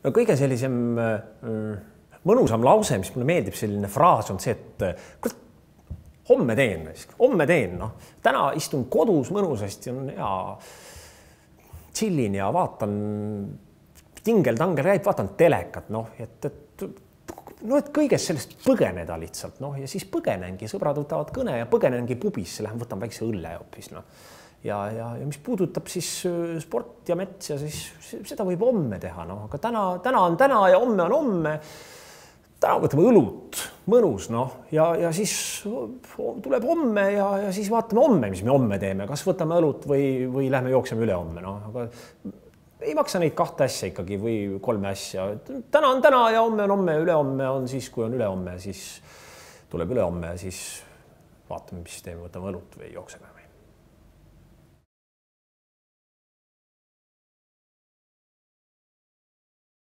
no kõige sellisem mõnusam lause, mis mulle meeldib, selline fraas on see, et homme teen, noh. Täna istun kodus mõnusasti, on hea chillin ja vaatan, tingel-tangel käib, vaatan telekat, noh, et kõigest sellest põgeneda lihtsalt, noh, ja siis põgenengi, sõbrad võtavad kõne ja põgenengi pubisse, lähen võtan väikse õlle hoopis, noh. Ja mis puudutab siis sport ja mets ja siis seda võib homme teha, noh, aga täna on täna ja homme on homme. Täna võtame õlut, mõnus, noh, ja siis tuleb homme ja siis vaatame homme, mis me homme teeme, kas võtame õlut või lähme jookseme üle homme, noh, aga ei maksa neid 2 asja ikkagi või 3 asja. Täna on täna ja homme on homme, üle homme on siis, kui on üle homme, siis tuleb üle homme ja siis vaatame, mis teeme, võtame õlut või jookseme.